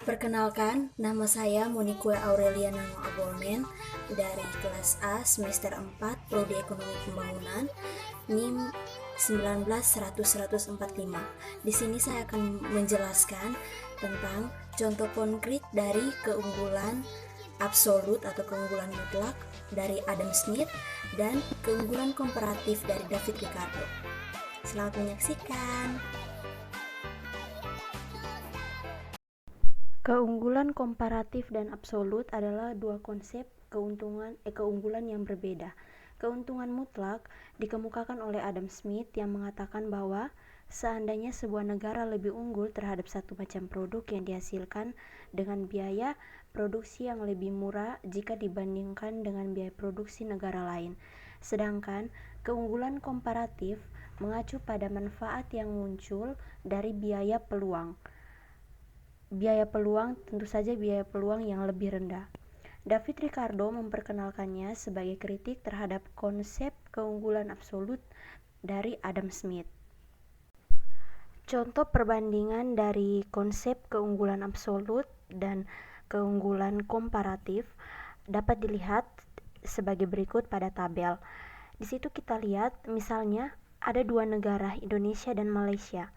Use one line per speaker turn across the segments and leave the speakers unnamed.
Perkenalkan, nama saya Monique Aureliana Abolmen dari kelas A semester 4 Prodi Ekonomi Pembangunan NIM 19 100 145. Di sini saya akan menjelaskan tentang contoh konkret dari keunggulan absolut atau keunggulan mutlak dari Adam Smith dan keunggulan komparatif dari David Ricardo. Selamat menyaksikan. Keunggulan komparatif dan absolut adalah dua konsep keunggulan yang berbeda. Keuntungan mutlak dikemukakan oleh Adam Smith yang mengatakan bahwa seandainya sebuah negara lebih unggul terhadap satu macam produk yang dihasilkan dengan biaya produksi yang lebih murah jika dibandingkan dengan biaya produksi negara lain. Sedangkan keunggulan komparatif mengacu pada manfaat yang muncul dari biaya peluang. Tentu saja biaya peluang yang lebih rendah. David Ricardo memperkenalkannya sebagai kritik terhadap konsep keunggulan absolut dari Adam Smith. Contoh perbandingan dari konsep keunggulan absolut dan keunggulan komparatif dapat dilihat sebagai berikut pada tabel. Di situ kita lihat misalnya ada dua negara, Indonesia dan Malaysia.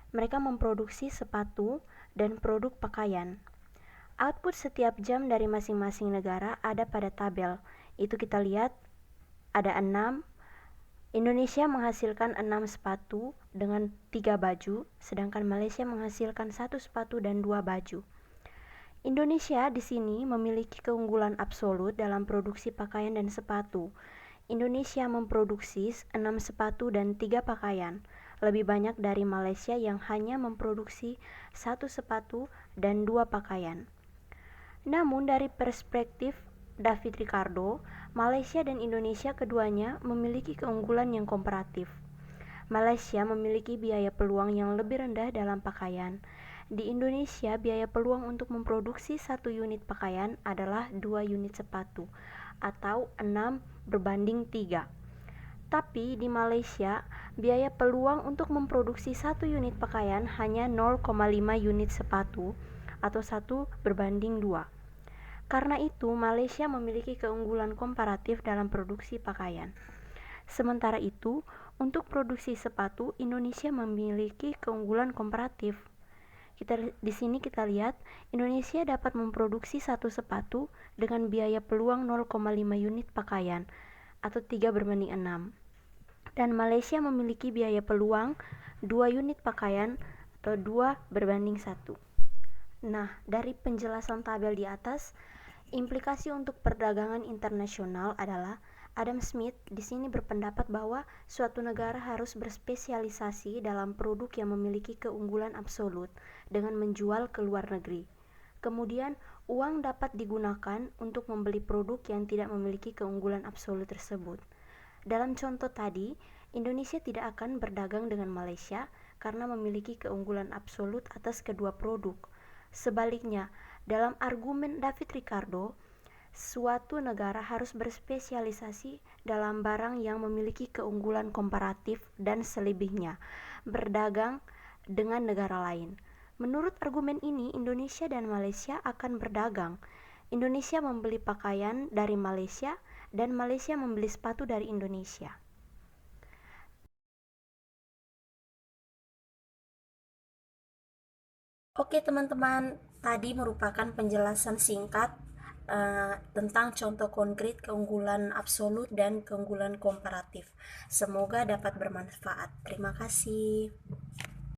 Mereka memproduksi sepatu dan produk pakaian. Output setiap jam dari masing-masing negara ada pada tabel. Itu kita lihat ada 6. Indonesia menghasilkan 6 sepatu dengan 3 baju, sedangkan Malaysia menghasilkan 1 sepatu dan 2 baju. Indonesia di sini memiliki keunggulan absolut dalam produksi pakaian dan sepatu. Indonesia memproduksi 6 sepatu dan 3 pakaian, lebih banyak dari Malaysia yang hanya memproduksi 1 sepatu dan 2 pakaian. Namun dari perspektif David Ricardo, Malaysia dan Indonesia keduanya memiliki keunggulan yang komparatif. Malaysia memiliki biaya peluang yang lebih rendah dalam pakaian. Di Indonesia, biaya peluang untuk memproduksi 1 unit pakaian adalah 2 unit sepatu, atau 6:3. Tapi di Malaysia, biaya peluang untuk memproduksi 1 unit pakaian hanya 0,5 unit sepatu atau 1:2. Karena itu, Malaysia memiliki keunggulan komparatif dalam produksi pakaian. Sementara itu, untuk produksi sepatu, Indonesia memiliki keunggulan komparatif. Di sini kita lihat Indonesia dapat memproduksi 1 sepatu dengan biaya peluang 0,5 unit pakaian atau 3:6. Dan Malaysia memiliki biaya peluang 2 unit pakaian atau 2:1. Nah, dari penjelasan tabel di atas, implikasi untuk perdagangan internasional adalah Adam Smith di sini berpendapat bahwa suatu negara harus berspesialisasi dalam produk yang memiliki keunggulan absolut dengan menjual ke luar negeri. Kemudian, uang dapat digunakan untuk membeli produk yang tidak memiliki keunggulan absolut tersebut. Dalam contoh tadi, Indonesia tidak akan berdagang dengan Malaysia karena memiliki keunggulan absolut atas kedua produk. Sebaliknya, dalam argumen David Ricardo, suatu negara harus berspesialisasi dalam barang yang memiliki keunggulan komparatif dan selebihnya berdagang dengan negara lain. Menurut argumen ini, Indonesia dan Malaysia akan berdagang. Indonesia membeli pakaian dari Malaysia dan Malaysia membeli sepatu dari Indonesia. Oke teman-teman, tadi merupakan penjelasan singkat tentang contoh konkret keunggulan absolut dan keunggulan komparatif. Semoga dapat bermanfaat. Terima kasih.